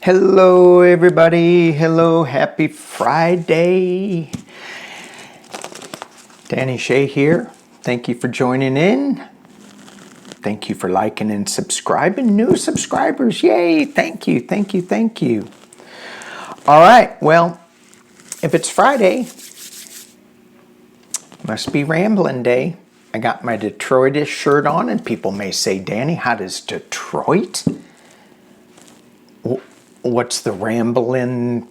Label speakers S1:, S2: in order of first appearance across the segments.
S1: Hello everybody, hello, happy Friday. Danny Shay here. Thank you for joining in. Thank you for liking and subscribing. New subscribers, yay, thank you, thank you, thank you. All right, well, if it's Friday, must be rambling day. I got my Detroitish shirt on and people may say, Danny, how does Detroit? What's the rambling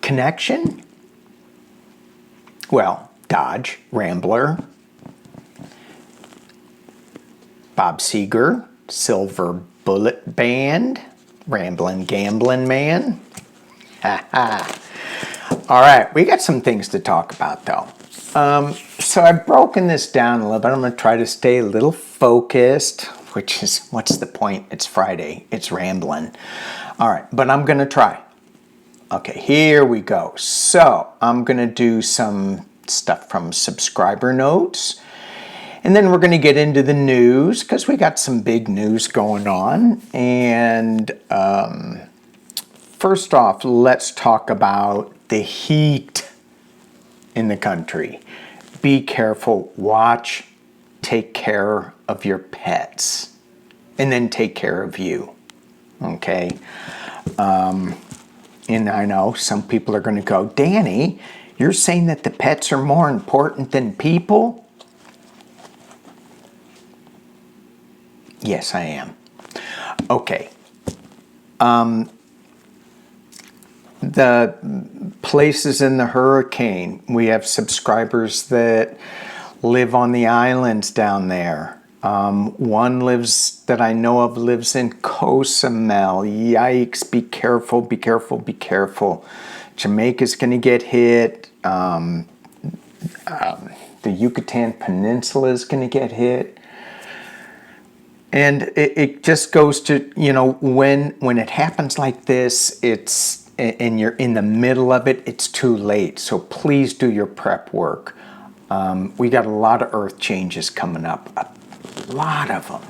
S1: connection? Well, Dodge, Rambler, Bob Seger, Silver Bullet Band, Ramblin' Gamblin' Man. Ha ha. All right, we got some things to talk about though. So I've broken this down a little bit. I'm going to try to stay a little focused, which is, what's the point? It's Friday. It's rambling. All right, but I'm going to try. Okay, here we go. So I'm going to do some stuff from subscriber notes. And then we're going to get into the news because we got some big news going on. And first off, let's talk about the heat in the country. Be careful, watch, take care of your pets, and then take care of you, okay? And I know some people are going to go, Danny, you're saying that the pets are more important than people? Yes, I am. Okay. The places in the hurricane, we have subscribers that live on the islands down there. One lives, that I know of, lives in Cozumel. Yikes, be careful, be careful, be careful. Jamaica's going to get hit. The Yucatan Peninsula is going to get hit. And it just goes to, you know, when it happens like this, and you're in the middle of it, it's too late. So please do your prep work. We got a lot of earth changes coming up, a lot of them.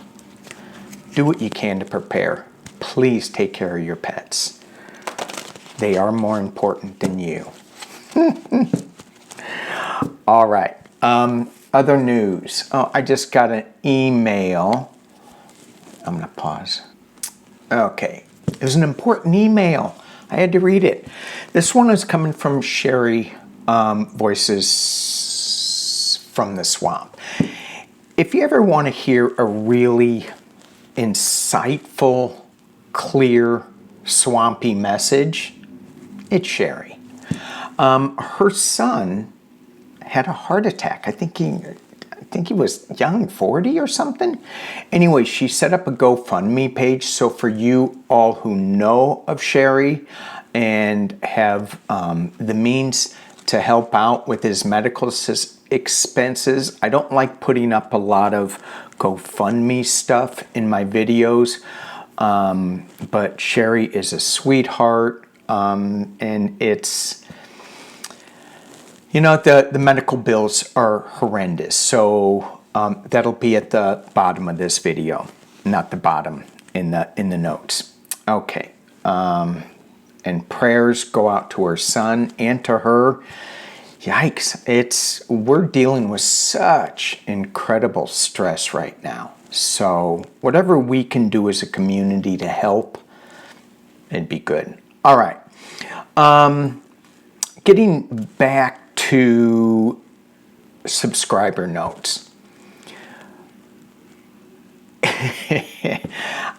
S1: Do what you can to prepare. Please take care of your pets. They are more important than you. All right. Other news. Oh, I just got an email. I'm going to pause. Okay. It was an important email. I had to read it. This one is coming from Shari, Voices from the Swamp. If you ever want to hear a really insightful, clear, swampy message, it's Shari. Her son had a heart attack. I think he was young, 40 or something. Anyway, she set up a GoFundMe page. So for you all who know of Shari and have the means to help out with his medical expenses, I don't like putting up a lot of GoFundMe stuff in my videos, but Shari is a sweetheart, and it's, you know, the medical bills are horrendous, so that'll be at the bottom of this video, not the bottom, in the notes. Okay, and prayers go out to her son and to her. Yikes, we're dealing with such incredible stress right now. So whatever we can do as a community to help, it'd be good. All right, getting back to subscriber notes.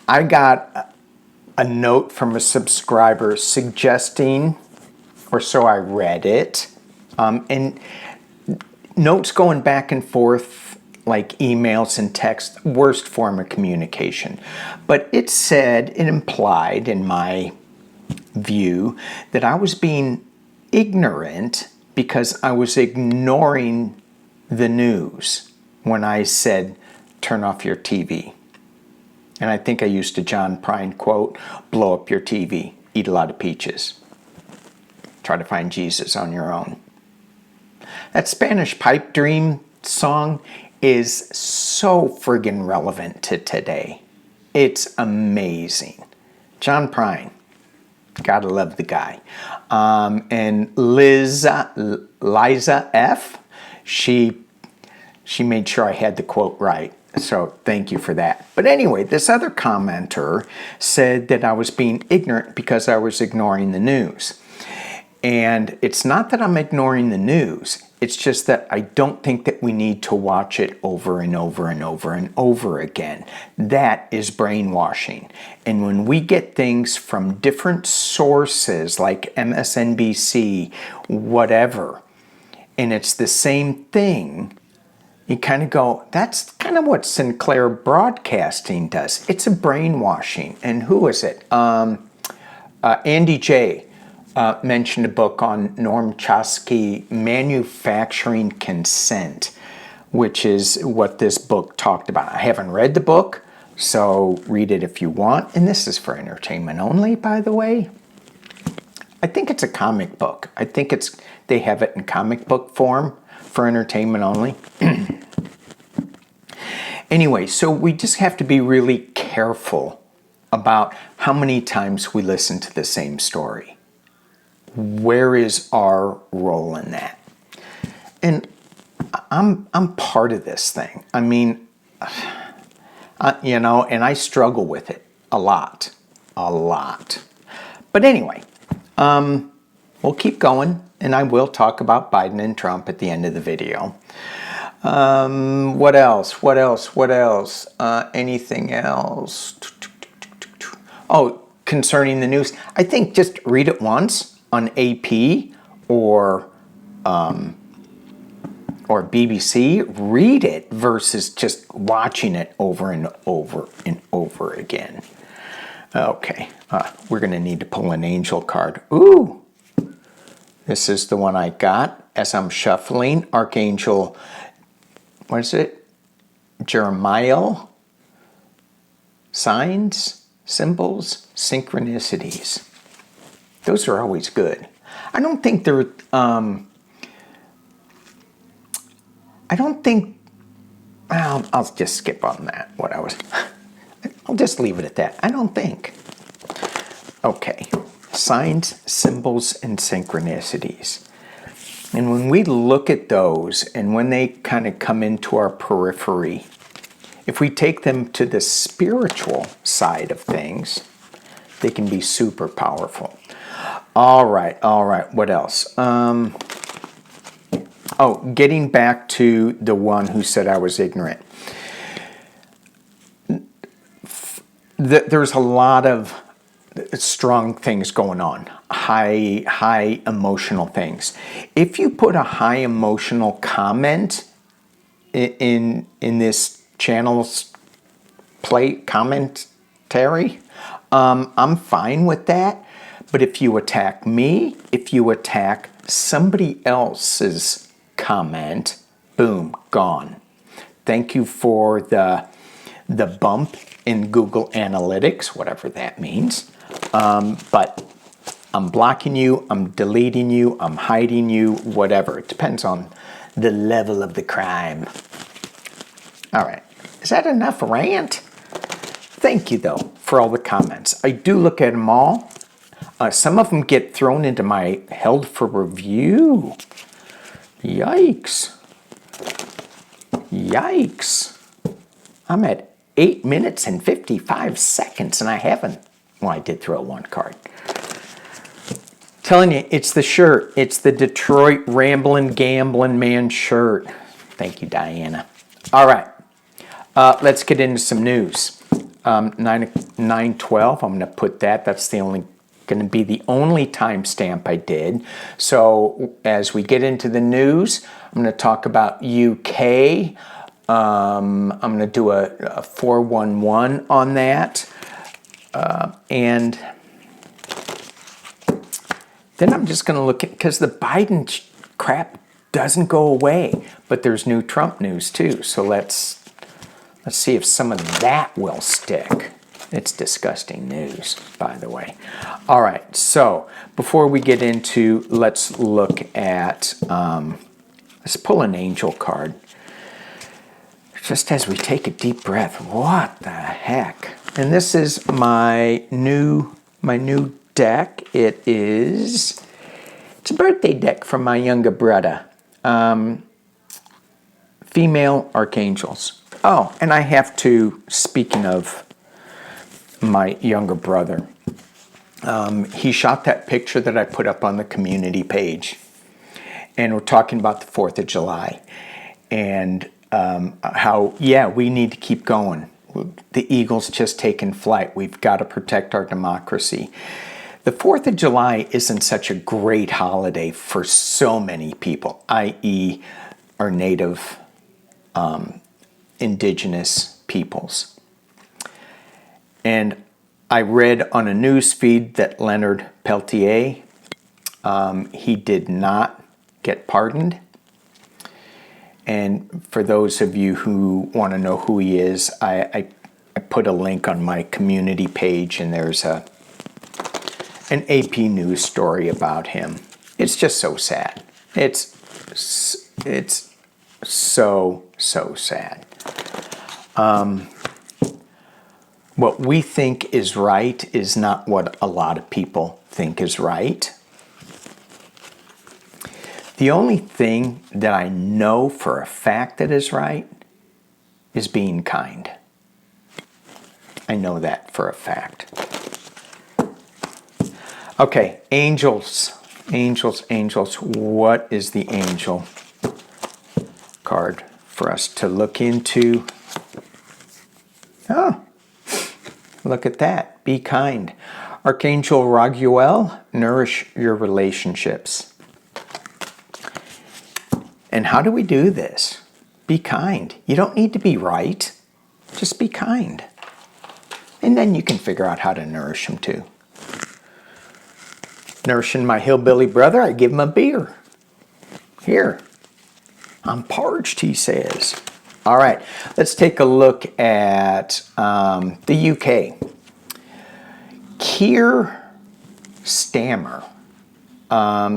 S1: I got a note from a subscriber suggesting, or so I read it, and notes going back and forth like emails and text, worst form of communication. But it said, it implied in my view that I was being ignorant because I was ignoring the news when I said, turn off your TV. And I think I used a John Prine quote, blow up your TV, eat a lot of peaches. Try to find Jesus on your own. That Spanish Pipe Dream song is so friggin' relevant to today. It's amazing. John Prine, Gotta love the guy. And Liza F, she made sure I had the quote right. So thank you for that. But anyway, this other commenter said that I was being ignorant because I was ignoring the news. And it's not that I'm ignoring the news. It's just that I don't think that we need to watch it over and over and over and over again. That is brainwashing. And when we get things from different sources like MSNBC, whatever, and it's the same thing, you kind of go, that's kind of what Sinclair Broadcasting does. It's a brainwashing. And who is it? Andy J. mentioned a book on Noam Chomsky, Manufacturing Consent, which is what this book talked about. I haven't read the book, so read it if you want. And this is for entertainment only, by the way. I think it's a comic book. I think they have it in comic book form for entertainment only. Anyway, so we just have to be really careful about how many times we listen to the same story. Where is our role in that? And I'm part of this thing. I mean, and I struggle with it a lot. But anyway, we'll keep going, and I will talk about Biden and Trump at the end of the video. What else? Anything else? Oh, concerning the news, I think just read it once on AP or BBC. Read it versus just watching it over and over and over again. Okay, we're going to need to pull an angel card. Ooh, this is the one I got as I'm shuffling. Archangel, what is it? Jeremiah. Signs, symbols, synchronicities. Those are always good. I don't think they're, I'll just skip on that, I'll just leave it at that. I don't think. Okay, signs, symbols, and synchronicities. And when we look at those, and when they kind of come into our periphery, if we take them to the spiritual side of things, they can be super powerful. All right, what else? Getting back to the one who said I was ignorant. There's a lot of strong things going on, high emotional things. If you put a high emotional comment in this channel's commentary, I'm fine with that. But if you attack me, if you attack somebody else's comment, boom, gone. Thank you for the bump in Google Analytics, whatever that means. But I'm blocking you, I'm deleting you, I'm hiding you, whatever. It depends on the level of the crime. All right. Is that enough rant? Thank you, though, for all the comments. I do look at them all. Some of them get thrown into my held for review. Yikes. I'm at 8 minutes and 55 seconds, and I haven't. Well, I did throw one card. Telling you, it's the shirt. It's the Detroit Ramblin' Gamblin' Man shirt. Thank you, Diana. All right. Let's get into some news. 9/12, I'm going to put that. That's going to be the only timestamp I did. So as we get into the news, I'm going to talk about UK. I'm going to do a 411 on that. And then I'm just going to look at, because the Biden crap doesn't go away, but there's new Trump news too. So let's see if some of that will stick. It's disgusting news, by the way. All right, so before we get into, let's look at, let's pull an angel card. Just as we take a deep breath, what the heck? And this is my new deck. It's a birthday deck from my younger brother. Female archangels. Oh, and I have to, speaking of my younger brother, he shot that picture that I put up on the community page. And we're talking about the 4th of July. And how, yeah, we need to keep going. The eagle's just taken flight. We've got to protect our democracy. The 4th of July isn't such a great holiday for so many people, i.e. our native indigenous peoples. And I read on a news feed that Leonard Peltier, he did not get pardoned. And for those of you who want to know who he is, I put a link on my community page, and there's an AP News story about him. It's just so sad. It's so sad. What we think is right is not what a lot of people think is right. The only thing that I know for a fact that is right is being kind. I know that for a fact. Okay, angels. Angels. What is the angel card for us to look into? Oh, look at that. Be kind. Archangel Raguel, nourish your relationships. And how do we do this? Be kind. You don't need to be right. Just be kind. And then you can figure out how to nourish them too. Nourishing my hillbilly brother, I give him a beer. Here. I'm parched, he says. All right, let's take a look at the UK. Keir Starmer.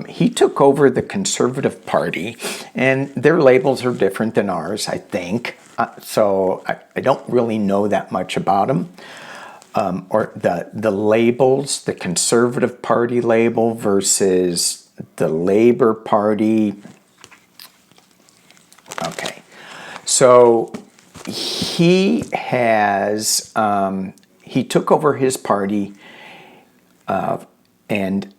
S1: He took over the Conservative Party, and their labels are different than ours, I think. So I don't really know that much about them. Or the labels, the Conservative Party label versus the Labour Party. Okay. So he has, he took over his party and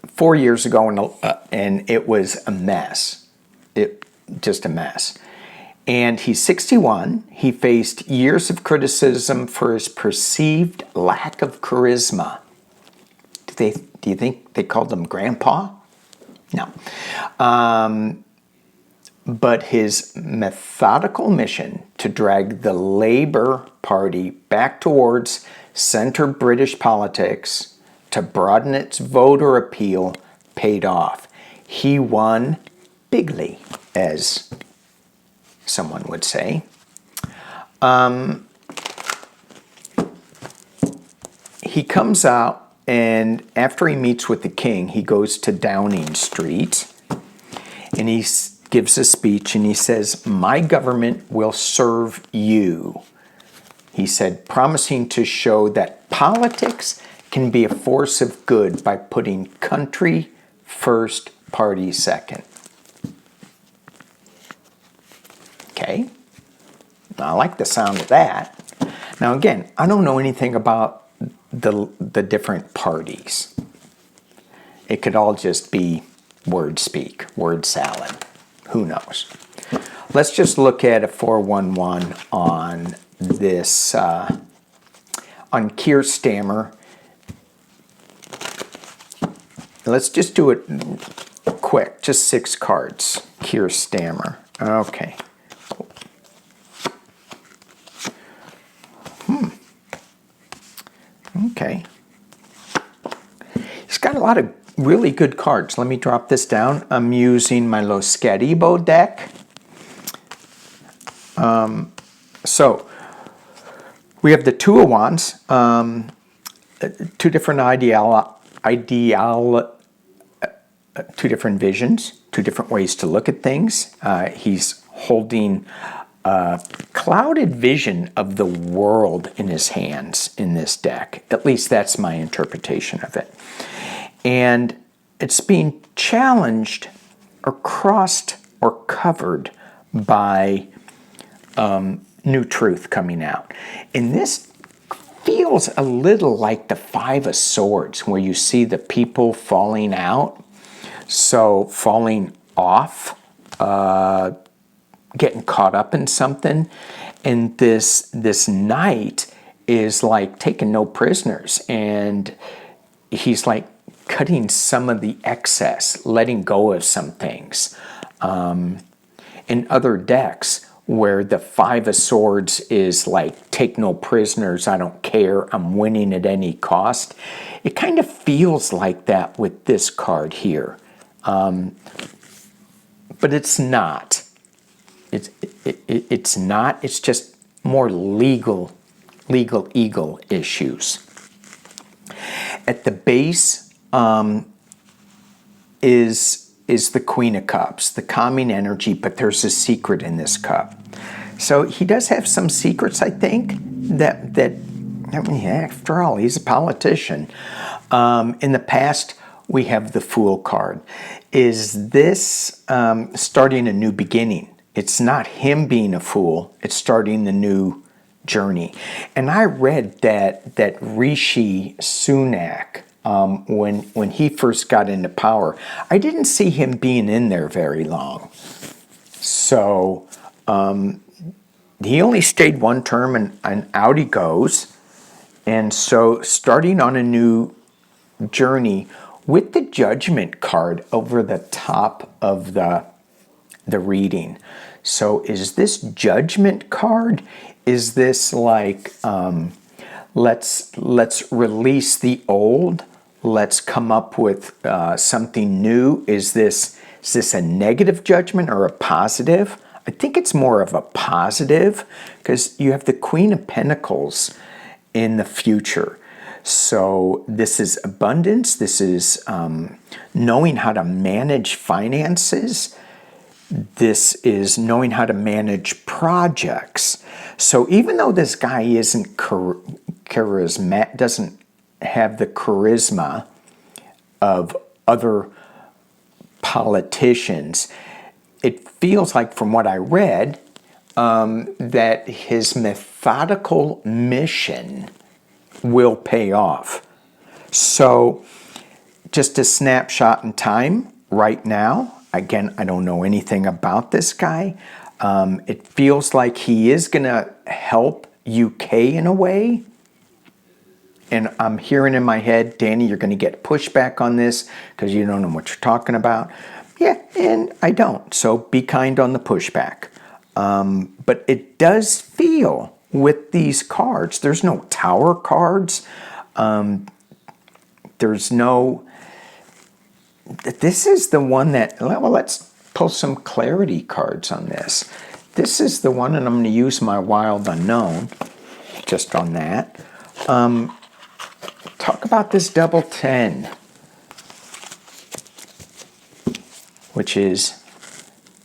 S1: 4 years ago, and it was a mess. Just a mess. And he's 61. He faced years of criticism for his perceived lack of charisma. Do you think they called him Grandpa? No. But his methodical mission to drag the Labour Party back towards centre British politics to broaden its voter appeal paid off. He won bigly, as someone would say. He comes out, and after he meets with the king, he goes to Downing Street, and he gives a speech, and he says, "My government will serve you." He said, promising to show that politics can be a force of good by putting country first, party second. Okay, I like the sound of that. Now again, I don't know anything about the different parties. It could all just be word speak, word salad. Who knows? Let's just look at a 411 on this, on Keir Starmer. Let's just do it quick, just 6 cards. Keir Starmer. Okay. Okay. He's got a lot of really good cards. Let me drop this down. I'm using my Los Scaribo deck. So we have the Two of Wands, 2 different two different visions, 2 different ways to look at things. He's holding clouded vision of the world in his hands in this deck. At least that's my interpretation of it. And it's being challenged or crossed or covered by new truth coming out. And this feels a little like the Five of Swords, where you see the people falling out. So falling off, getting caught up in something. And this knight is like taking no prisoners. And he's like cutting some of the excess, letting go of some things. In other decks, where the Five of Swords is like, take no prisoners, I don't care, I'm winning at any cost. It kind of feels like that with this card here. But it's not. It's not. It's just more legal eagle issues. At the base is the Queen of Cups, the calming energy, but there's a secret in this cup. So he does have some secrets, I think, that I mean, after all, he's a politician. In the past, we have the Fool card. Is this starting a new beginning? It's not him being a fool. It's starting the new journey. And I read that Rishi Sunak, when he first got into power, I didn't see him being in there very long. So he only stayed one term, and out he goes. And so starting on a new journey with the Judgment card over the top of the reading. So is this Judgment card? Is this like, let's release the old? Let's come up with something new. Is this a negative judgment or a positive? I think it's more of a positive, because you have the Queen of Pentacles in the future. So this is abundance. This is knowing how to manage finances. This is knowing how to manage projects. So even though this guy isn't charismatic, doesn't have the charisma of other politicians, it feels like, from what I read, that his methodical mission will pay off. So just a snapshot in time right now. Again, I don't know anything about this guy. It feels like he is going to help UK in a way. And I'm hearing in my head, Danny, you're going to get pushback on this because you don't know what you're talking about. Yeah, and I don't. So be kind on the pushback. But it does feel with these cards, there's no Tower cards. There's no... This is the one that... Well, let's pull some clarity cards on this. This is the one, and I'm going to use my Wild Unknown just on that. Talk about this double 10, which is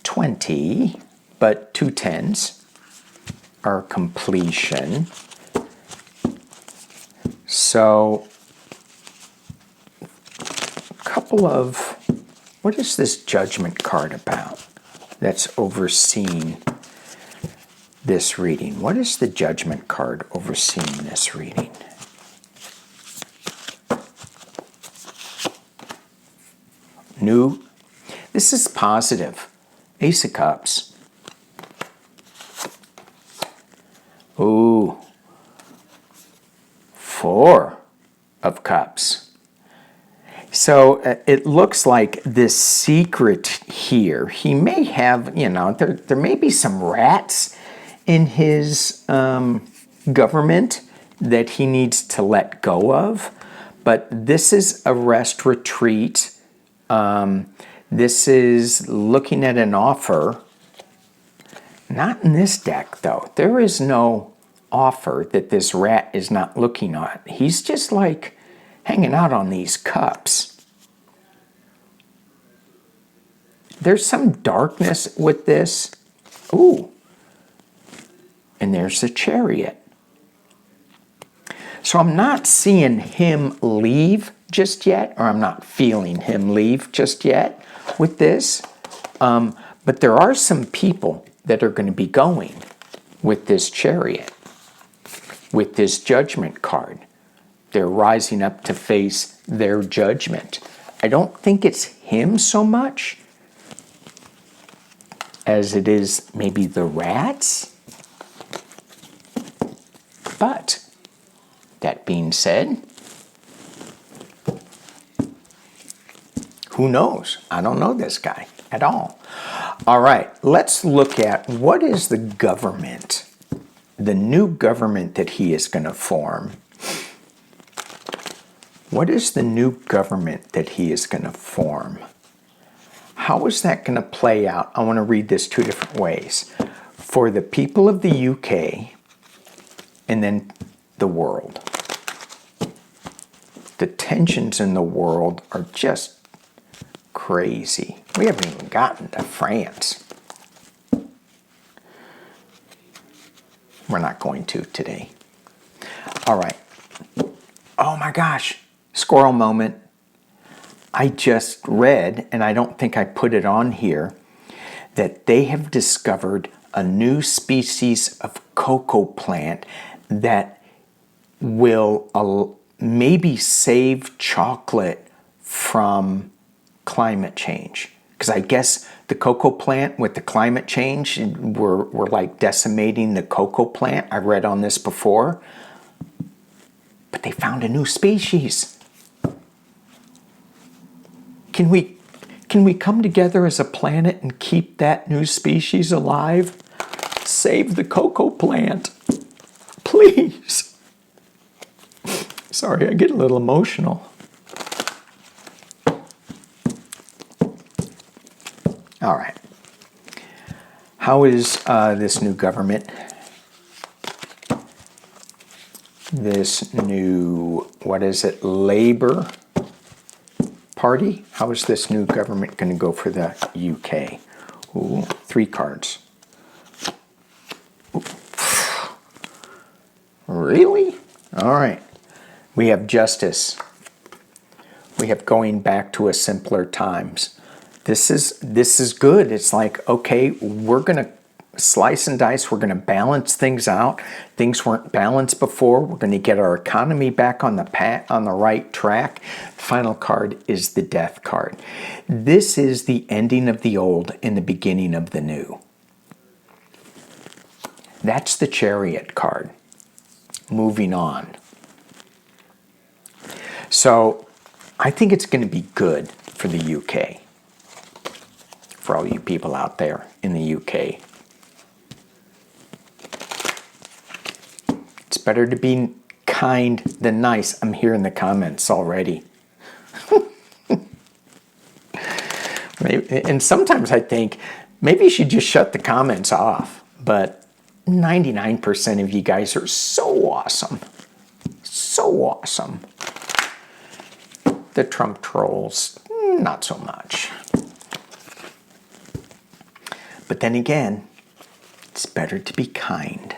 S1: 20, but 2 10s are completion. So, a couple of, what is this Judgment card about that's overseeing this reading? What is the Judgment card overseeing this reading? New. This is positive. Ace of Cups. Ooh. 4 of Cups. So it looks like this secret here. He may have, you know, there may be some rats in his government that he needs to let go of. But this is a rest retreat. This is looking at an offer. Not in this deck, though. There is no offer that this rat is not looking at. He's just like hanging out on these cups. There's some darkness with this. Ooh, and there's the Chariot. So I'm not seeing him leave just yet, or I'm not feeling him leave just yet with this. But there are some people that are going to be going with this Chariot, with this Judgment card. They're rising up to face their judgment. I don't think it's him so much as it is maybe the rats. But that being said, who knows? I don't know this guy at all. All right, let's look at what is the government, the new government that he is going to form. What is the new government that he is going to form? How is that going to play out? I want to read this two different ways. For the people of the UK and then the world. The tensions in the world are just crazy. We haven't even gotten to France. We're not going to today. All right. Oh my gosh. Squirrel moment. I just read, and I don't think I put it on here, that they have discovered a new species of cocoa plant that will maybe save chocolate from climate change. Because I guess the cocoa plant with the climate change, we're like decimating the cocoa plant. I read on this before. But they found a new species. Can we come together as a planet and keep that new species alive? Save the cocoa plant. Please. Sorry, I get a little emotional. All right. How is this new government? This new, what is it, Labour Party? How is this new government going to go for the UK? Ooh, 3 cards. Ooh. Really? All right. We have justice. We have going back to a simpler times. This is good. It's like, okay, we're going to slice and dice. We're going to balance things out. Things weren't balanced before. We're going to get our economy back on the right track. The final card is the Death card. This is the ending of the old and the beginning of the new. That's the Chariot card. Moving on. So I think it's going to be good for the UK. For all you people out there in the UK. It's better to be kind than nice. I'm hearing the comments already. And sometimes I think maybe you should just shut the comments off. But 99% of you guys are so awesome. So awesome. The Trump trolls, not so much. But then again, it's better to be kind.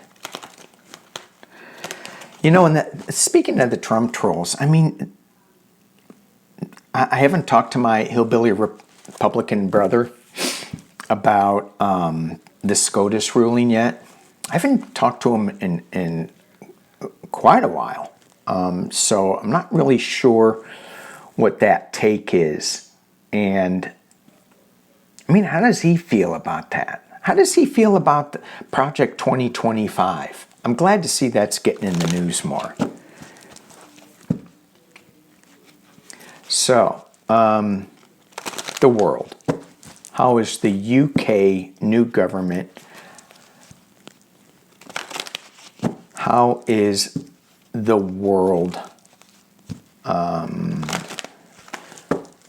S1: You know, and speaking of the Trump trolls, I mean, I haven't talked to my hillbilly Republican brother about the SCOTUS ruling yet. I haven't talked to him in quite a while. So I'm not really sure what that take is. And I mean, how does he feel about that? How does he feel about the Project 2025? I'm glad to see that's getting in the news more. So, the world. How is the UK new government? How is the world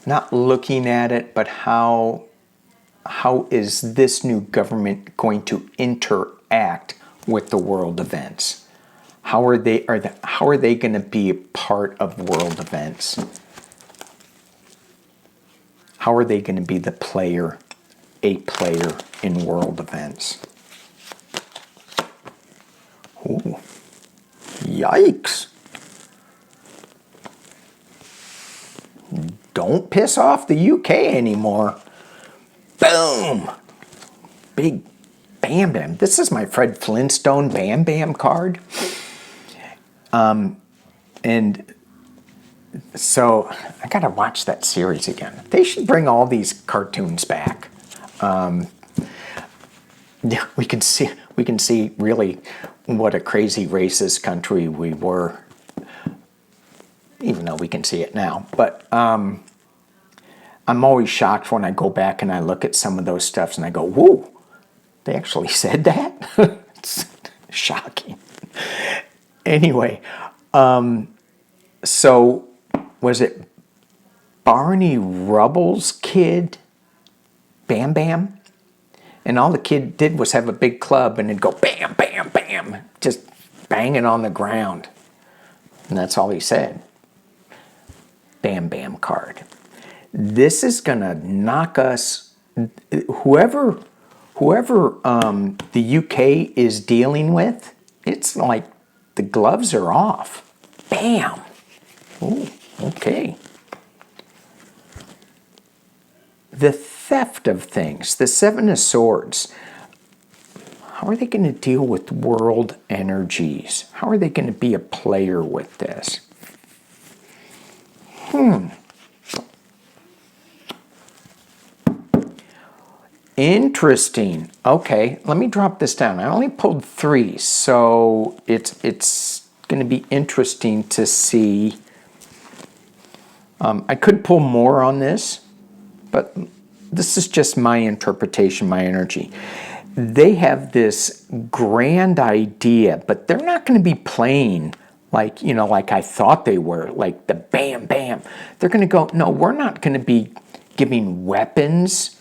S1: not looking at it, but how is this new government going to interact with the world events? How are they going to be a part of world events? How are they going to be a player in world events? Ooh. Yikes. Don't piss off the UK anymore. Boom. Big Bam Bam. This is my Fred Flintstone Bam Bam card. And so I gotta watch that series again. They should bring all these cartoons back. Yeah, we can see really what a crazy racist country we were, even though we can see it now. But I'm always shocked when I go back and I look at some of those stuffs and I go, whoa, they actually said that? It's shocking. Anyway, so was it Barney Rubble's kid, Bam Bam? And all the kid did was have a big club and it'd go bam, bam, bam, just banging on the ground. And that's all he said. Bam Bam card. This is gonna knock us, whoever the UK is dealing with, it's like the gloves are off. Bam. Ooh, okay. The theft of things, the Seven of Swords. How are they going to deal with world energies? How are they going to be a player with this? Interesting. Okay, let me drop this down. I only pulled 3, so it's going to be interesting to see. I could pull more on this, but this is just my interpretation, my energy. They have this grand idea, but they're not going to be playing like, like I thought they were, like the bam, bam. They're going to go, no, we're not going to be giving weapons.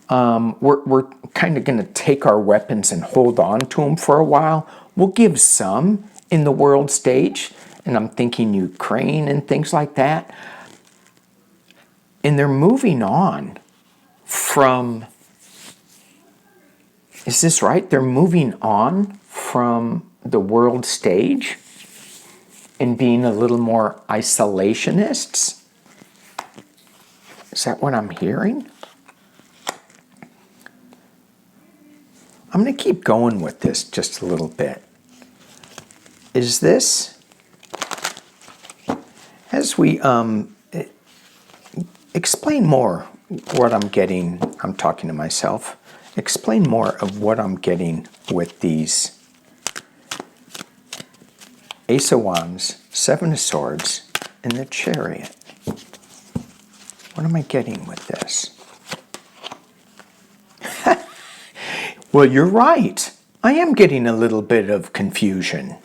S1: We're kind of going to take our weapons and hold on to them for a while. We'll give some in the world stage, and I'm thinking Ukraine and things like that. And they're moving on from, is this right? They're moving on from the world stage and being a little more isolationists. Is that what I'm hearing? I'm going to keep going with this just a little bit. Is this, as we explain more what I'm getting, I'm talking to myself, explain more of what I'm getting with these Ace of Wands, Seven of Swords, and the Chariot. What am I getting with this? Well, you're right. I am getting a little bit of confusion.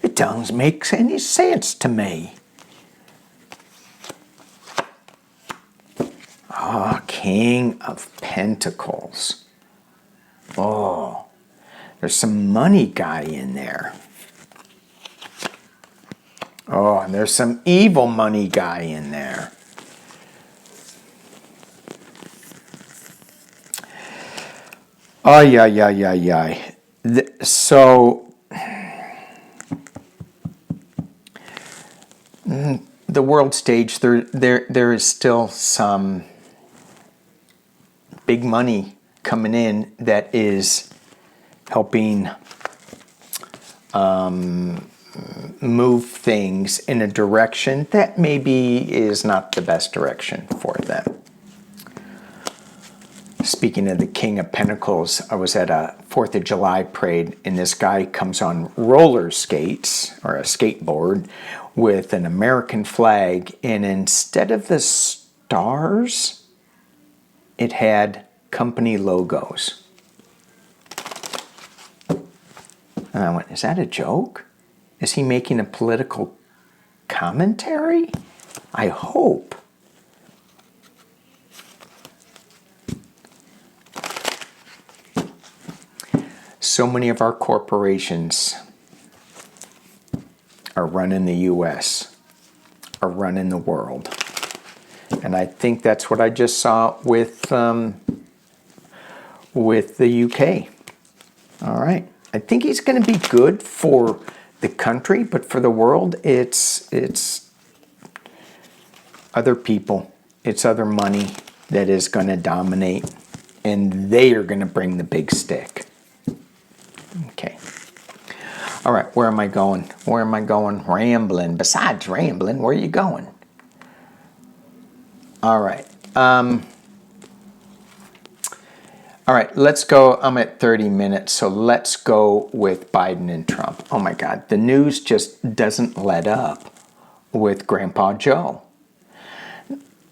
S1: It doesn't make any sense to me. Ah, King of Pentacles. Oh, there's some money guy in there. Oh, and there's some evil money guy in there. Oh, yeah. So, the world stage, there is still some big money coming in that is helping move things in a direction that maybe is not the best direction for them. Speaking of the King of Pentacles, I was at a 4th of July parade, and this guy comes on roller skates, or a skateboard, with an American flag, and instead of the stars, it had company logos. And I went, is that a joke? Is he making a political commentary? I hope. So many of our corporations are running the U.S., are running the world. And I think that's what I just saw with the UK. All right. I think he's going to be good for the country, but for the world, it's other people, it's other money that is going to dominate, and they are going to bring the big stick. Okay. All right, where am I going? Where am I going? Rambling. Besides rambling, where are you going? All right. All right, let's go. I'm at 30 minutes, so let's go with Biden and Trump. Oh my God, the news just doesn't let up with Grandpa Joe.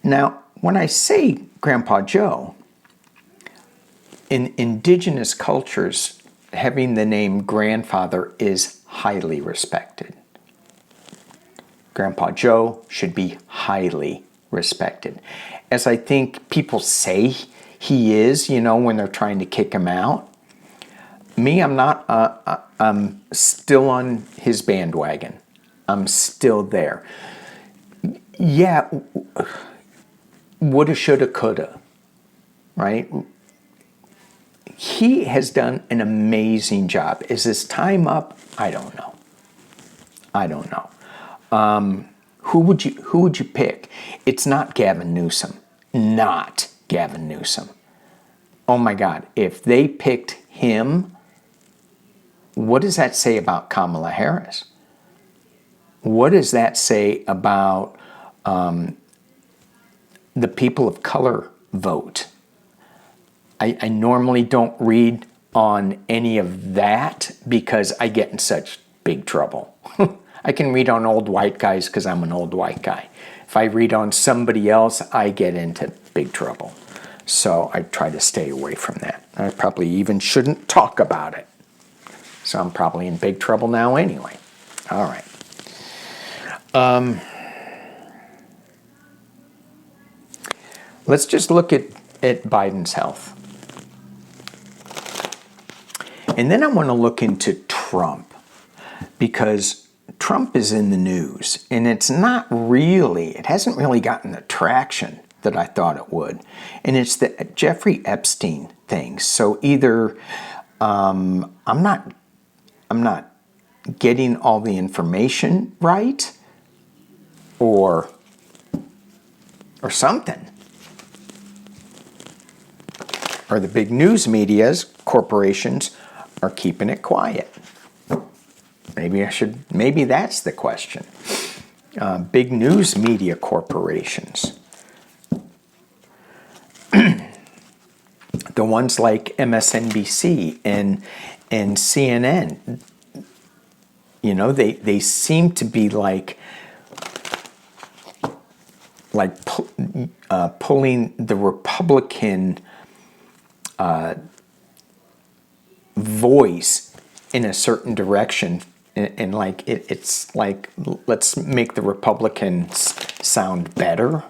S1: Now, when I say Grandpa Joe, in indigenous cultures, having the name grandfather is highly respected. Grandpa Joe should be highly respected. As I think people say he is, when they're trying to kick him out. Me, I'm not. I'm still on his bandwagon. I'm still there. Yeah, woulda, shoulda, coulda, right? He has done an amazing job. Is his time up? I don't know. Who would you pick? It's not Gavin Newsom. Not Gavin Newsom. Oh my God, if they picked him, what does that say about Kamala Harris? What does that say about the people of color vote? I normally don't read on any of that because I get in such big trouble. I can read on old white guys because I'm an old white guy. If I read on somebody else, I get into big trouble. So I try to stay away from that. I probably even shouldn't talk about it. So I'm probably in big trouble now anyway. All right. Let's just look at Biden's health. And then I want to look into Trump, because Trump is in the news, and it hasn't really gotten the traction that I thought it would. And it's the Jeffery Epstein thing. So either I'm not getting all the information right, or something. Or the big news medias, corporations, are keeping it quiet. Maybe that's the question. Big news media corporations. The ones like MSNBC and CNN, they seem to be like pulling the Republican voice in a certain direction, and it's like, let's make the Republicans sound better.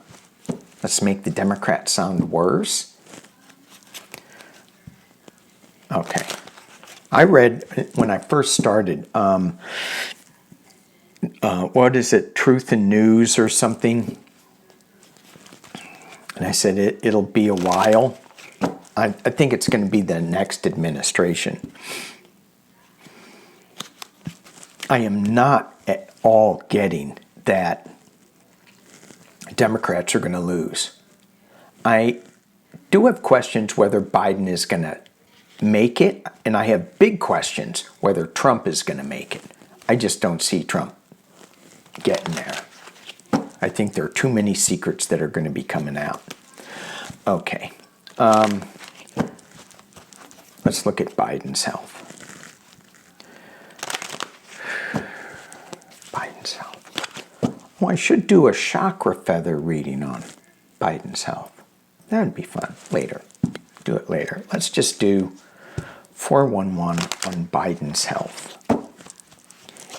S1: Let's make the Democrats sound worse. Okay. I read when I first started, what is it, Truth and News or something? And I said it'll be a while. I think it's going to be the next administration. I am not at all getting that Democrats are going to lose. I do have questions whether Biden is going to make it, and I have big questions whether Trump is going to make it. I just don't see Trump getting there. I think there are too many secrets that are going to be coming out. Okay. Let's look at Biden's health. Biden's health. Well, I should do a chakra feather reading on Biden's health. That would be fun. Later. Do it later. Let's just do 411 on Biden's health.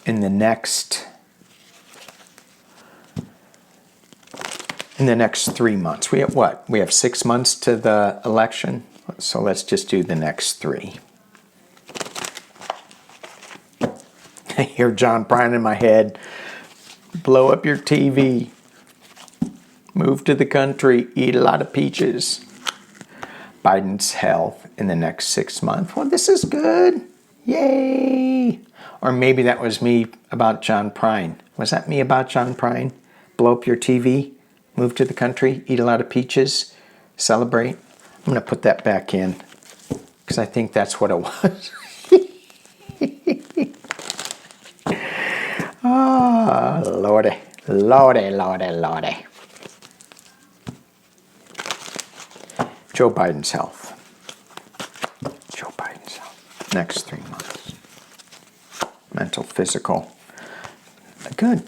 S1: In the next 3 months. We have what? We have 6 months to the election. So let's just do the next 3. I hear John Bryan in my head. Blow up your TV. Move to the country. Eat a lot of peaches. Biden's health in the next 6 months. Well, this is good. Yay! Or maybe that was me about John Prine. Was that me about John Prine? Blow up your TV, move to the country, eat a lot of peaches, celebrate. I'm going to put that back in because I think that's what it was. Oh, Lordy, Lordy, Lordy, Lordy. Joe Biden's health. Joe Biden's health. Next 3 months. Mental, physical. Good.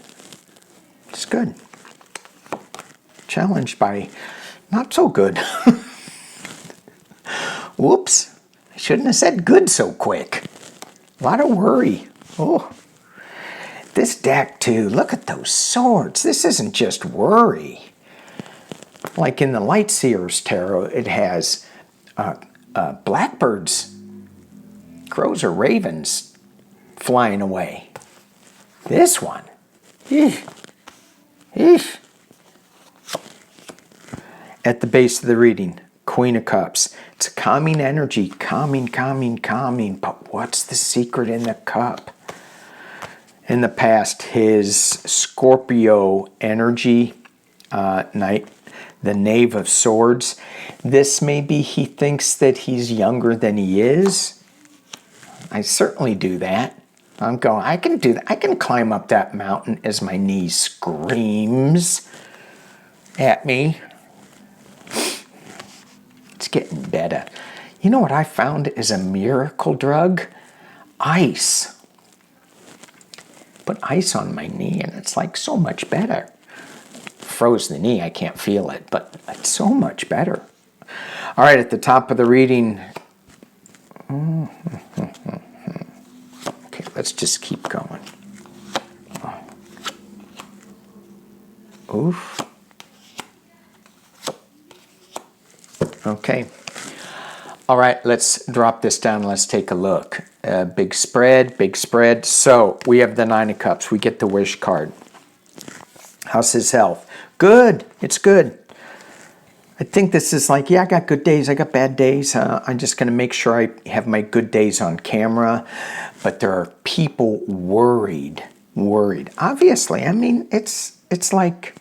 S1: It's good. Challenged by not so good. Whoops. I shouldn't have said good so quick. A lot of worry. Oh. This deck, too. Look at those swords. This isn't just worry. Like in the Light Seers Tarot, it has blackbirds, crows or ravens flying away. This one. Eesh. Eesh. At the base of the reading, Queen of Cups. It's a calming energy. Calming, calming, calming. But what's the secret in the cup? In the past, his Scorpio energy, the Knave of Swords. This maybe he thinks that he's younger than he is. I certainly do that. I'm going, I can do that. I can climb up that mountain as my knee screams at me. It's getting better. You know what I found is a miracle drug? Ice. Put ice on my knee and it's like so much better. Froze the knee, I can't feel it, but it's so much better. All right, at the top of the reading. Okay, let's just keep going. Oof. Okay. All right, let's drop this down. Let's take a look. Big spread, big spread. So we have the Nine of Cups. We get the wish card. How's his health? Good. It's good. I think this is like, yeah, I got good days. I got bad days. I'm just going to make sure I have my good days on camera. But there are people worried. Obviously, I mean, it's like,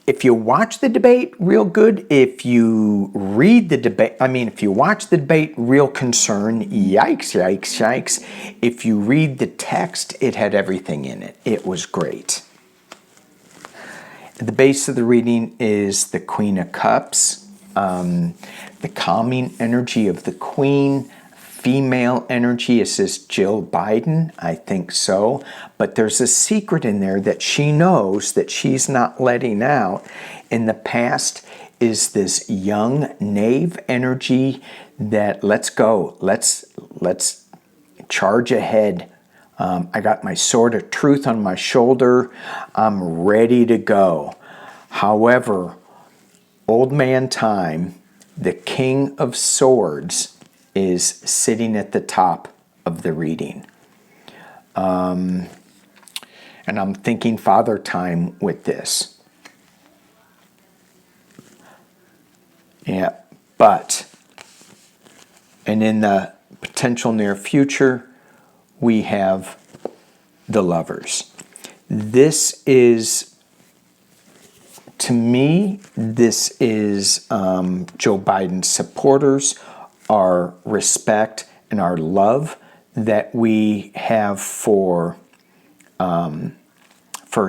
S1: if you watch the debate, real good. If you read the debate, if you watch the debate, real concern. Yikes, yikes, yikes. If you read the text, it had everything in it. It was great. The base of the reading is the Queen of Cups, the calming energy of the Queen. Female energy, is this Jill Biden? I think so. But there's a secret in there that she knows that she's not letting out. In the past is this young knave energy that let's go. Let's charge ahead. I got my sword of truth on my shoulder. I'm ready to go. However, old man time, the King of Swords, is sitting at the top of the reading. And I'm thinking father time with this. Yeah, but, and in the potential near future, we have the Lovers. This is, to me, this is Joe Biden's supporters, our respect and our love that we have for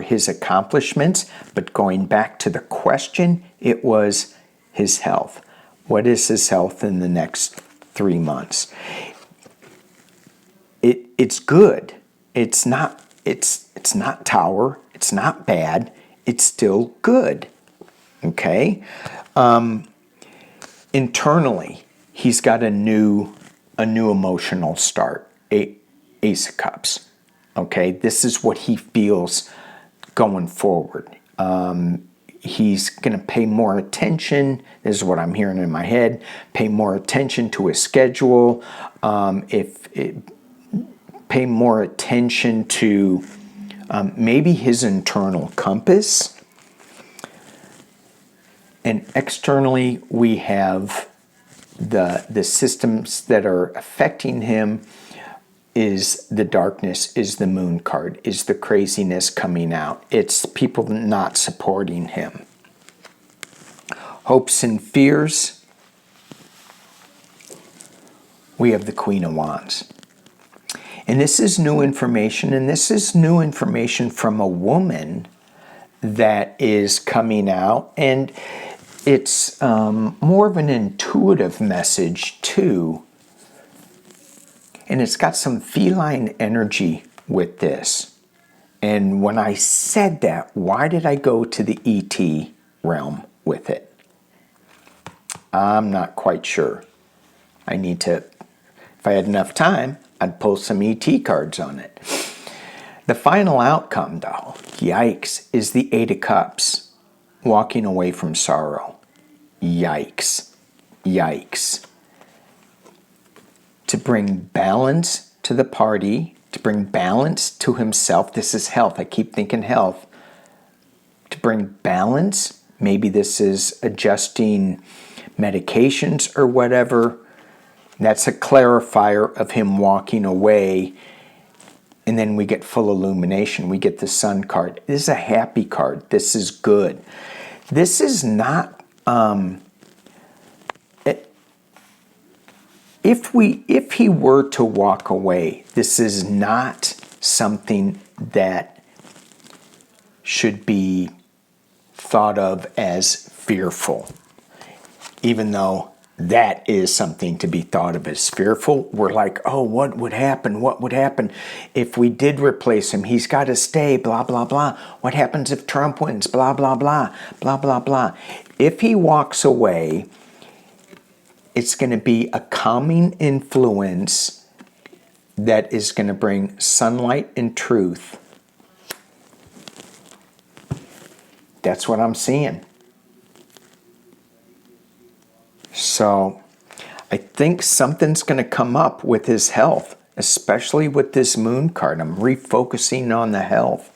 S1: his accomplishments. But going back to the question, it was his health. What is his health in the next 3 months? It's good. It's not tower. It's not bad. It's still good. Okay? Internally, he's got a new emotional start. Ace of Cups. Okay? This is what he feels going forward. He's going to pay more attention. This is what I'm hearing in my head. Pay more attention to his schedule. Pay more attention to maybe his internal compass. And externally, we have the systems that are affecting him, is the darkness, is the moon card, is the craziness coming out. It's people not supporting him. Hopes and fears, we have the Queen of Wands. And this is new information, and this is new information from a woman that is coming out, and it's more of an intuitive message too. And it's got some feline energy with this. And when I said that, why did I go to the ET realm with it? I'm not quite sure. I need to, if I had enough time, I'd pull some ET cards on it. The final outcome, though, yikes, is the Eight of Cups, walking away from sorrow. Yikes. Yikes. To bring balance to the party, to bring balance to himself. This is health. I keep thinking health. To bring balance, maybe this is adjusting medications or whatever. That's a clarifier of him walking away. And then we get full illumination. We get the Sun card. This is a happy card. This is good. This is not... If he were to walk away, this is not something that should be thought of as fearful. Even though that is something to be thought of as fearful, we're like, oh, what would happen? What would happen if we did replace him? He's got to stay, blah, blah, blah. What happens if Trump wins? Blah, blah, blah, blah, blah, blah. If he walks away, it's going to be a calming influence that is going to bring sunlight and truth. That's what I'm seeing. So I think something's going to come up with his health, especially with this moon card. I'm refocusing on the health.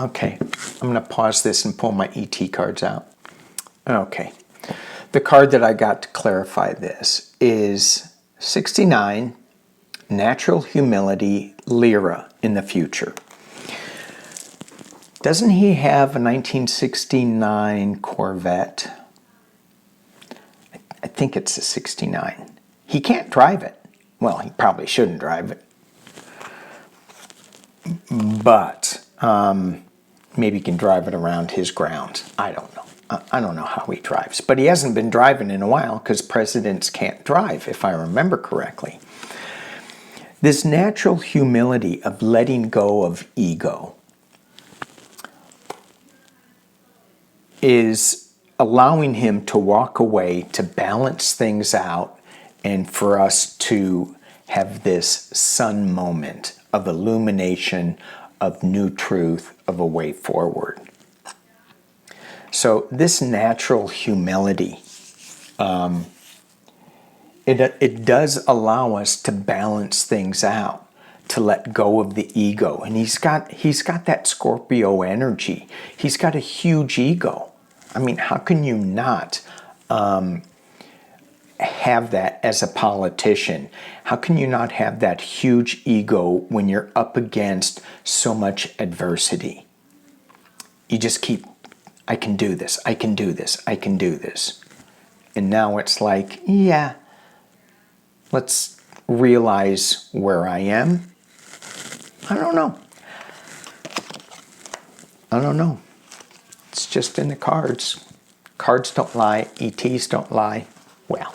S1: Okay, I'm going to pause this and pull my ET cards out. Okay, the card that I got to clarify this is 69, Natural Humility, Lyra in the future. Doesn't he have a 1969 Corvette? I think it's a 69. He can't drive it. Well, he probably shouldn't drive it. But maybe he can drive it around his grounds. I don't know. I don't know how he drives. But he hasn't been driving in a while because presidents can't drive, if I remember correctly. This natural humility of letting go of ego is allowing him to walk away, to balance things out, and for us to have this sun moment of illumination, of new truth, of a way forward. So this natural humility, it does allow us to balance things out, to let go of the ego. And he's got that Scorpio energy. He's got a huge ego. I mean, how can you not have that as a politician? How can you not have that huge ego when you're up against so much adversity? You just keep, I can do this, I can do this, I can do this. And now it's like, yeah, let's realize where I am. I don't know. I don't know. It's just in the cards. Cards don't lie. ETs don't lie. Well,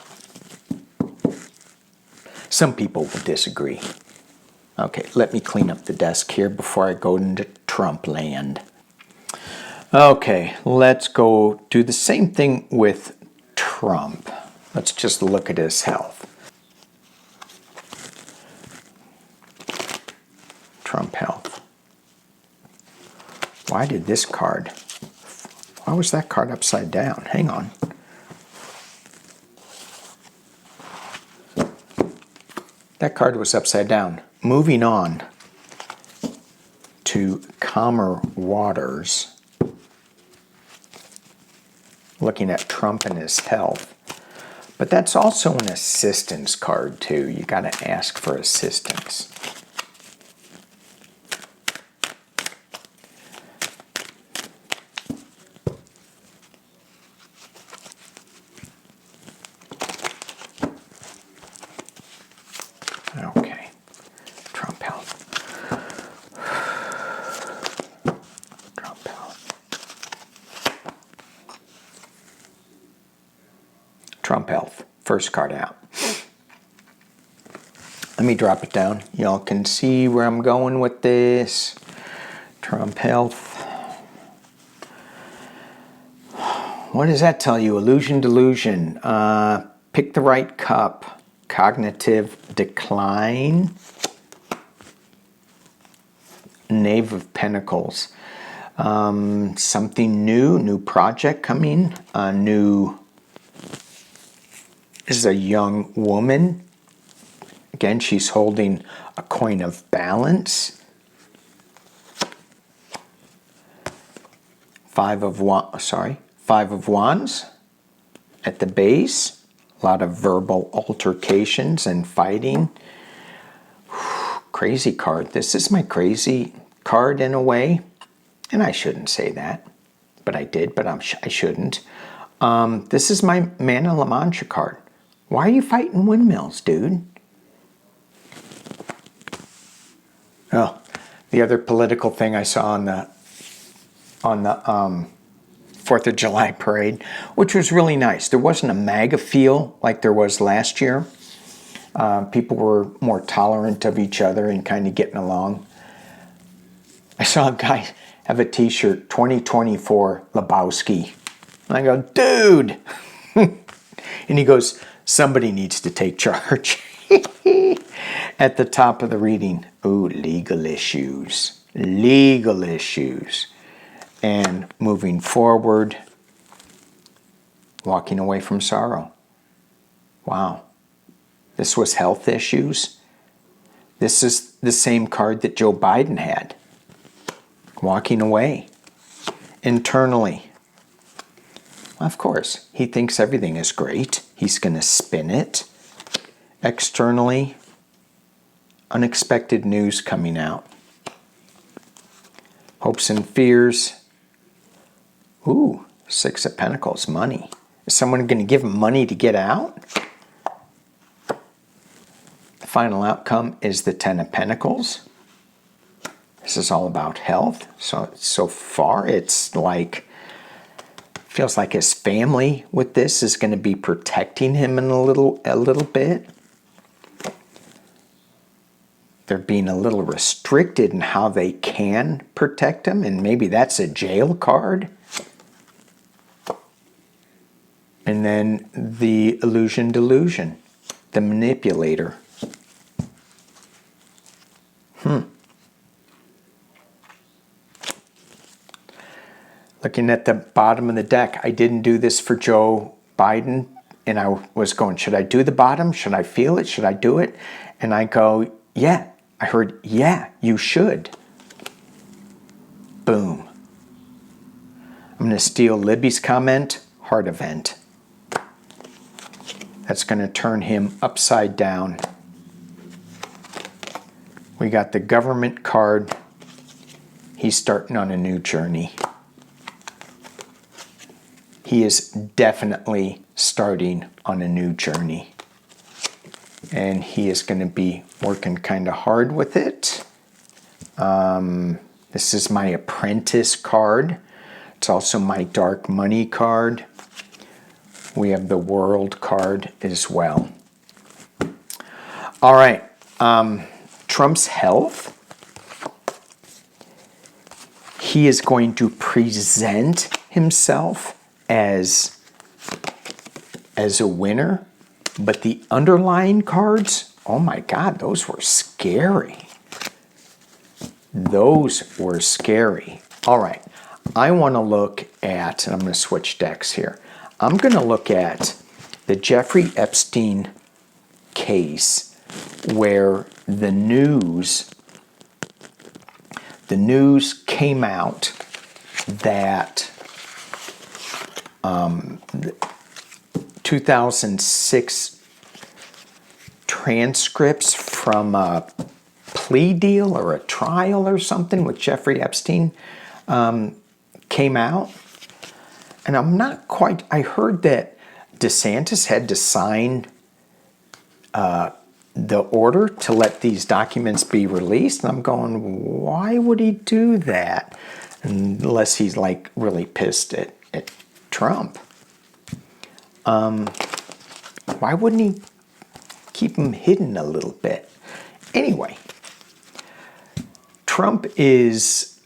S1: some people will disagree. Okay, let me clean up the desk here before I go into Trump land. Okay, let's go do the same thing with Trump. Let's just look at his health. Trump health. Why did this card? Why was that card upside down? Hang on. That card was upside down. Moving on to calmer waters. looking at Trump and his health. But that's also an assistance card, too. You got to ask for assistance. Okay. Trump health. Trump health. Trump health. First card out. Let me drop it down. Y'all can see where I'm going with this. Trump health. What does that tell you? Illusion, delusion. Pick the right cup. Cognitive decline. Knave of Pentacles. Something new project coming. This is a young woman. Again, she's holding a coin of balance. Five of Wands at the base. A lot of verbal altercations and fighting. Crazy card. This is my crazy card in a way. And I shouldn't say that. But I did, but I shouldn't. This is my Man of La Mancha card. Why are you fighting windmills, dude? Oh, the other political thing I saw on the 4th of July parade, which was really nice. There wasn't a MAGA feel like there was last year. People were more tolerant of each other and kind of getting along. I saw a guy have a t-shirt, 2024 Lebowski. And I go, dude! And he goes, somebody needs to take charge. At the top of the reading, ooh, legal issues. Legal issues. And moving forward, walking away from sorrow. Wow. This was health issues. This is the same card that Joe Biden had. Walking away. Internally. Well, of course, he thinks everything is great. He's going to spin it. Externally, unexpected news coming out. Hopes and fears. Ooh, 6 of Pentacles, money. Is someone going to give him money to get out? The final outcome is the 10 of Pentacles. This is all about health. So far, it's like, feels like his family with this is going to be protecting him in a little bit. They're being a little restricted in how they can protect him, and maybe that's a jail card. And then the illusion delusion, the manipulator. Looking at the bottom of the deck, I didn't do this for Joe Biden, and I was going, should I do the bottom? Should I feel it? Should I do it? And I go, yeah. I heard, yeah, you should. Boom. I'm going to steal Libby's comment, heart event. That's going to turn him upside down. We got the government card. He's starting on a new journey. He is definitely starting on a new journey. And he is going to be working kind of hard with it. This is my apprentice card. It's also my dark money card. We have the world card as well. All right. Trump's health. He is going to present himself as a winner. But the underlying cards, oh my God, those were scary. Those were scary. All right, I want to look at, and I'm going to switch decks here. I'm going to look at the Jeffery Epstein case where the news came out that 2006 transcripts from a plea deal or a trial or something with Jeffrey Epstein came out. And I'm not quite, I heard that DeSantis had to sign the order to let these documents be released. And I'm going, why would he do that? Unless he's like really pissed at Trump. Why wouldn't he keep them hidden a little bit? Anyway, Trump is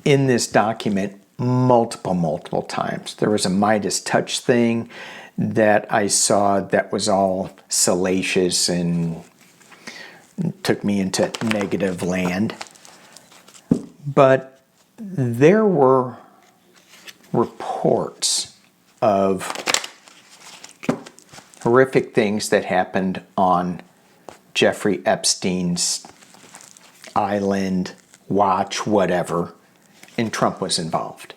S1: in this document multiple times. There was a Midas touch thing that I saw that was all salacious and took me into negative land. But there were reports of horrific things that happened on Jeffrey Epstein's island, watch, whatever, and Trump was involved.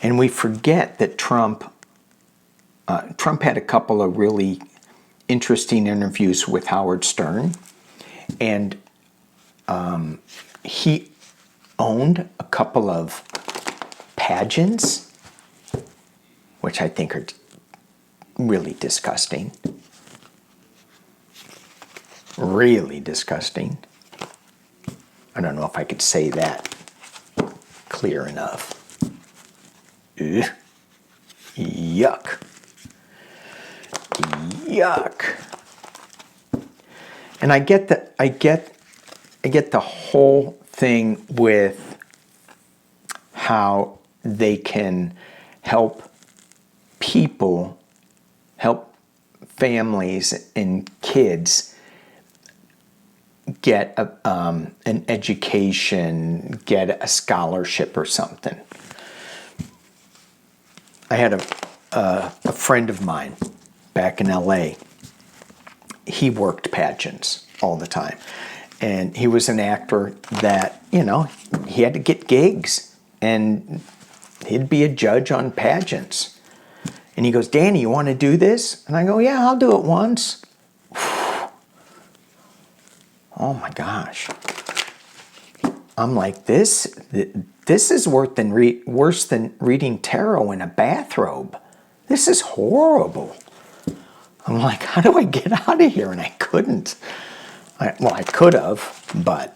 S1: And we forget that Trump had a couple of really interesting interviews with Howard Stern, and he owned a couple of pageants, which I think are really disgusting. Really disgusting. I don't know if I could say that clear enough. Ugh. Yuck. Yuck. And I get the whole thing with how they can help people, help families and kids get an education, get a scholarship or something. I had a friend of mine back in LA. He worked pageants all the time. And he was an actor that, he had to get gigs. And he'd be a judge on pageants. And he goes, Danny, you want to do this? And I go, yeah, I'll do it once. Oh my gosh. I'm like, this is worse than reading tarot in a bathrobe. This is horrible. I'm like, how do I get out of here? And I couldn't. I could have, but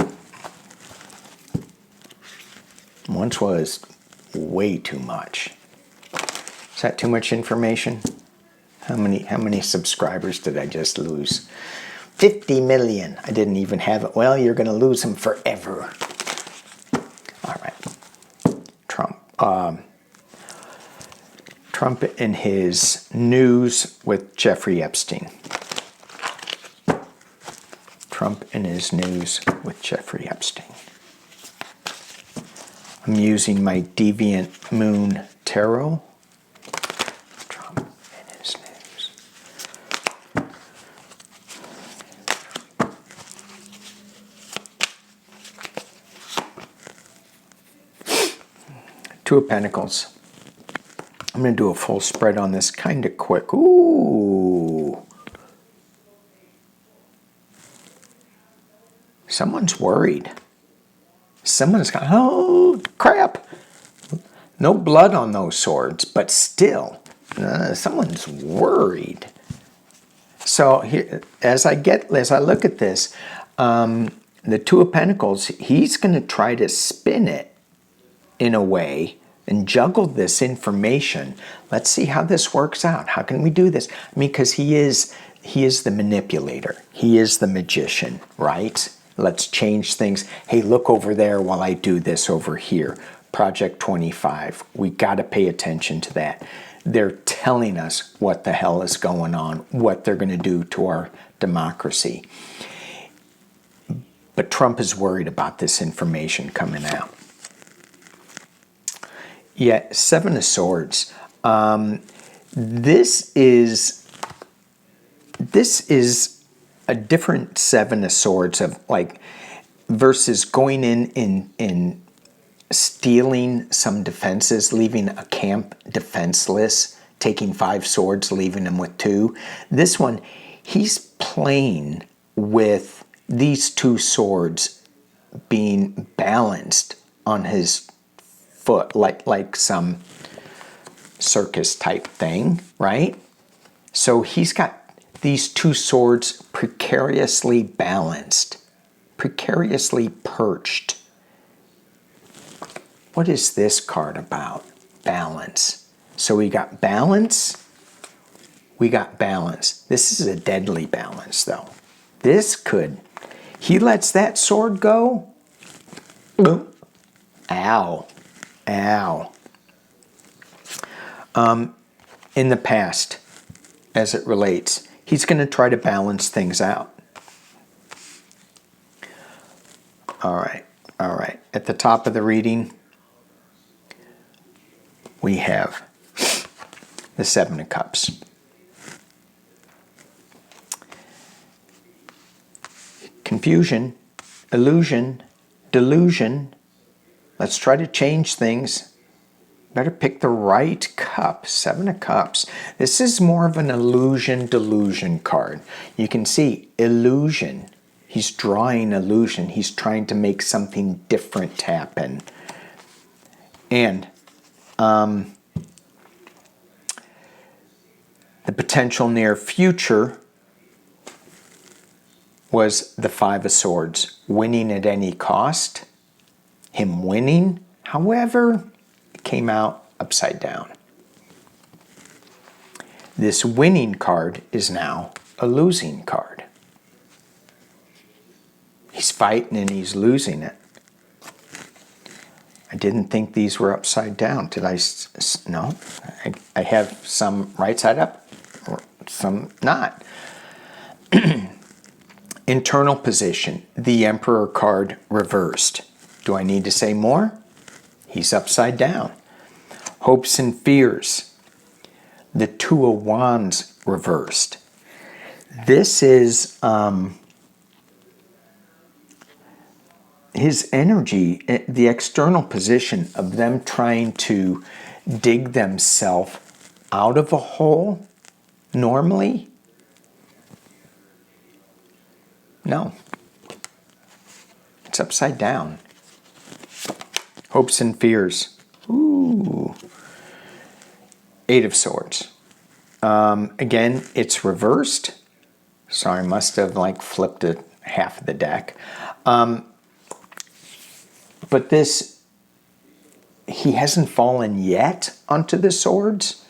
S1: once was way too much. Is that too much information? How many subscribers did I just lose? 50 million. I didn't even have it. Well, you're going to lose them forever. All right. Trump and his news with Jeffrey Epstein. Trump and his news with Jeffrey Epstein. I'm using my Deviant Moon Tarot. Trump and his news. Two of Pentacles. I'm going to do a full spread on this kind of quick. Ooh. Someone's worried. Someone's got, oh, crap. No blood on those swords, but still, someone's worried. So here, as I look at this, the Two of Pentacles, he's going to try to spin it in a way and juggle this information. Let's see how this works out. How can we do this? I mean, because he is the manipulator. He is the magician, right? Let's change things. Hey, look over there while I do this over here. Project 25. We got to pay attention to that. They're telling us what the hell is going on, what they're going to do to our democracy. But Trump is worried about this information coming out. Yeah, Seven of Swords. This is a different Seven of Swords of like versus going in stealing some defenses, leaving a camp defenseless, taking 5 swords, leaving them with 2. This one, he's playing with these 2 swords being balanced on his foot, like some circus type thing, right? So he's got these 2 swords precariously balanced, precariously perched. What is this card about? Balance. So we got balance, we got balance. This is a deadly balance, though. This could, he lets that sword go, boom, ow, ow. In the past, as it relates, he's going to try to balance things out. All right, all right. At the top of the reading, we have the 7 of Cups. Confusion, illusion, delusion. Let's try to change things. Better pick the right cup. 7 of Cups. This is more of an illusion, delusion card. You can see illusion. He's drawing illusion. He's trying to make something different happen. And the potential near future was the 5 of Swords. Winning at any cost. Him winning, however, came out upside down. This winning card is now a losing card. He's fighting and he's losing it. I didn't think these were upside down. Did I? No. I have some right side up, or some not. Internal position, the Emperor card reversed. Do I need to say more? He's upside down. Hopes and fears. The 2 of Wands reversed. This is his energy, the external position of them trying to dig themselves out of a hole normally. No. It's upside down. Hopes and fears. Ooh. 8 of Swords. Again, it's reversed. Sorry, must have like flipped it half of the deck. But this, he hasn't fallen yet onto the swords,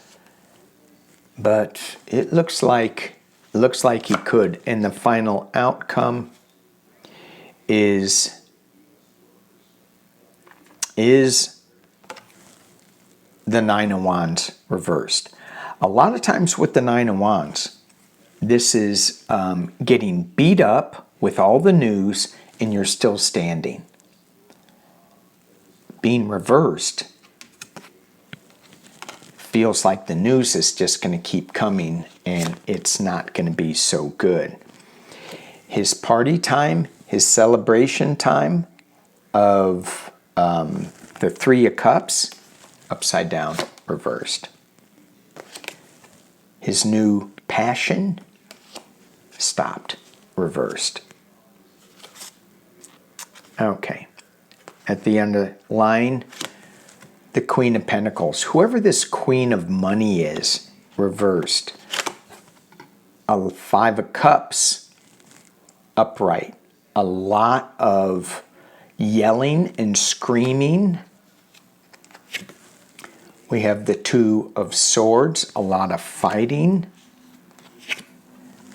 S1: but it looks like he could. And the final outcome is the 9 of Wands reversed. A lot of times with the 9 of Wands, this is getting beat up with all the news and you're still standing. Being reversed feels like the news is just going to keep coming and it's not going to be so good. His party time, his celebration time of the 3 of Cups, upside down, reversed. His new passion, stopped, reversed. Okay. At the end of the line, the Queen of Pentacles. Whoever this Queen of Money is, reversed. A 5 of Cups, upright. A lot of yelling and screaming. We have the 2 of Swords, a lot of fighting.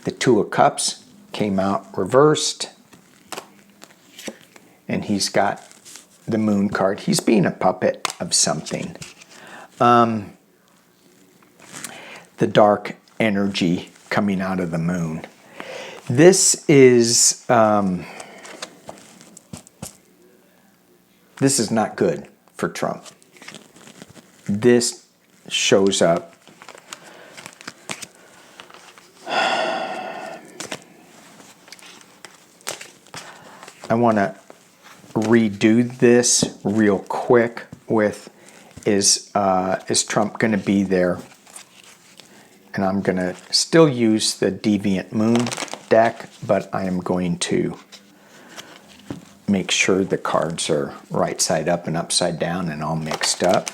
S1: The 2 of Cups came out reversed. And he's got the Moon card. He's being a puppet of something. The dark energy coming out of the Moon. This is not good for Trump. This shows up I want to redo this real quick with is Trump going to be there? And I'm going to still use the Deviant Moon deck, but I am going to make sure the cards are right side up and upside down and all mixed up.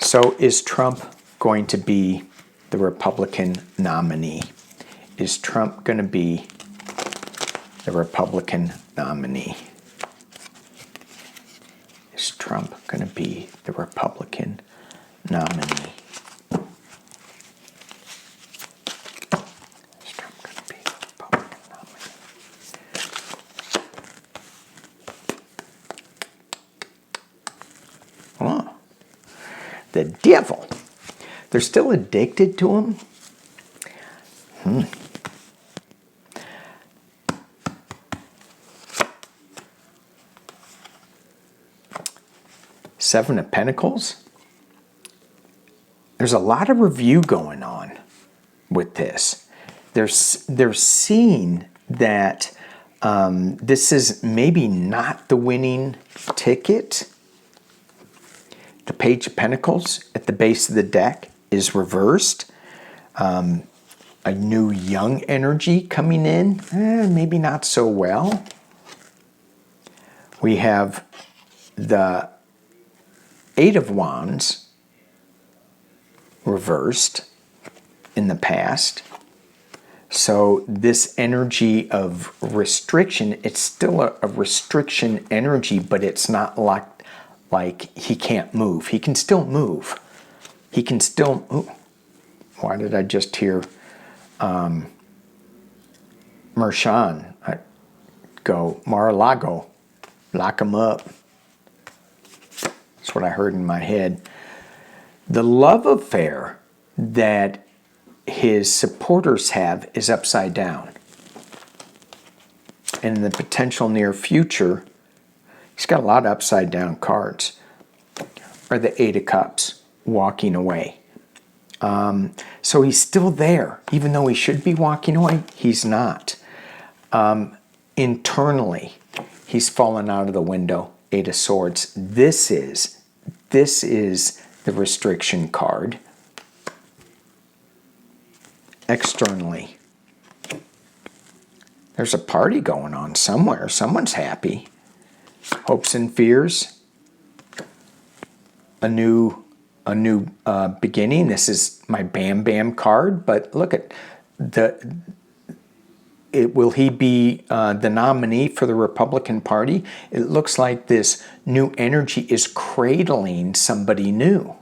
S1: So is Trump going to be the Republican nominee? Is Trump going to be the Republican nominee? Is Trump going to be the Republican nominee? Is Trump going to be the Republican nominee? Oh, the devil. They're still addicted to him? Seven of Pentacles. There's a lot of review going on with this. They're seeing that this is maybe not the winning ticket. The Page of Pentacles at the base of the deck is reversed. A new young energy coming in, maybe not so well. We have the Eight of Wands reversed in the past. So this energy of restriction, it's still a restriction energy, but it's not like he can't move. He can still move. He can still... Ooh, why did I just hear Mershawn go, Mar-a-Lago, lock him up. That's what I heard in my head. The love affair that his supporters have is upside down. And in the potential near future, he's got a lot of upside down cards. Or the Eight of Cups, walking away. So he's still there. Even though he should be walking away, he's not. Internally, he's fallen out of the window. Eight of Swords. This is the restriction card. Externally, there's a party going on somewhere. Someone's happy. Hopes and fears. A new beginning. This is my Bam Bam card, but look at will he be the nominee for the Republican Party? It looks like this new energy is cradling somebody new.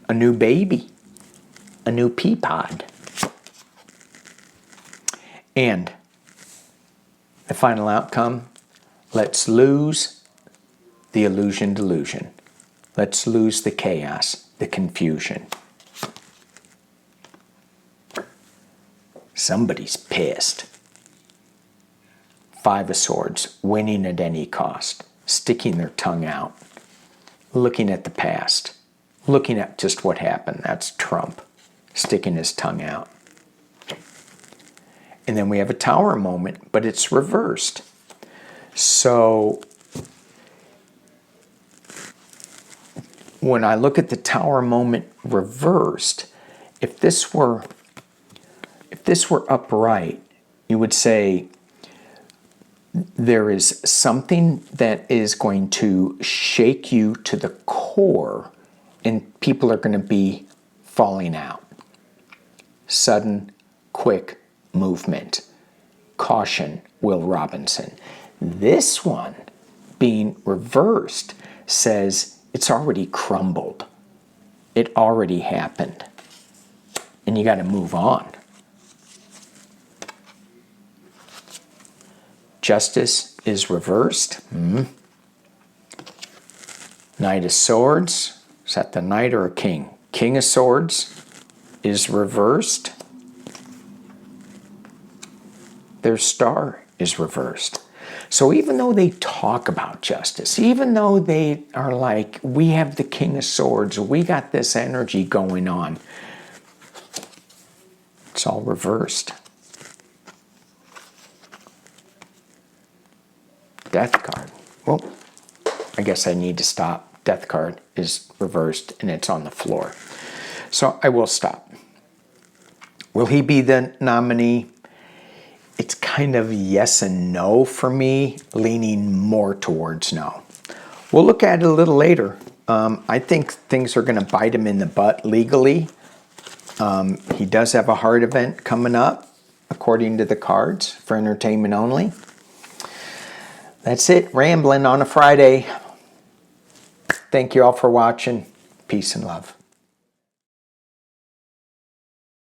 S1: A new baby. A new pea pod. And the final outcome, let's lose the illusion delusion. Let's lose the chaos, the confusion. Somebody's pissed. Five of Swords, winning at any cost, sticking their tongue out, looking at the past, looking at just what happened. That's Trump, sticking his tongue out. And then we have a Tower moment, but it's reversed. So when I look at the Tower moment reversed, if this were upright, you would say there is something that is going to shake you to the core and people are going to be falling out. Sudden, quick movement. Caution, Will Robinson. This one, being reversed, says it's already crumbled. It already happened. And you got to move on. Justice is reversed. Knight of Swords. Is that the Knight or a King? King of Swords is reversed. Their Star is reversed. So even though they talk about justice, even though they are like, we have the King of Swords, we got this energy going on, It's all reversed. Death card. Well, I guess I need to stop. Death card is reversed and it's on the floor. So I will stop. Will he be the nominee? It's kind of yes and no for me, leaning more towards no. We'll look at it a little later. I think things are going to bite him in the butt legally. He does have a heart event coming up, according to the cards, for entertainment only. That's it. Rambling on a Friday. Thank you all for watching. Peace and love.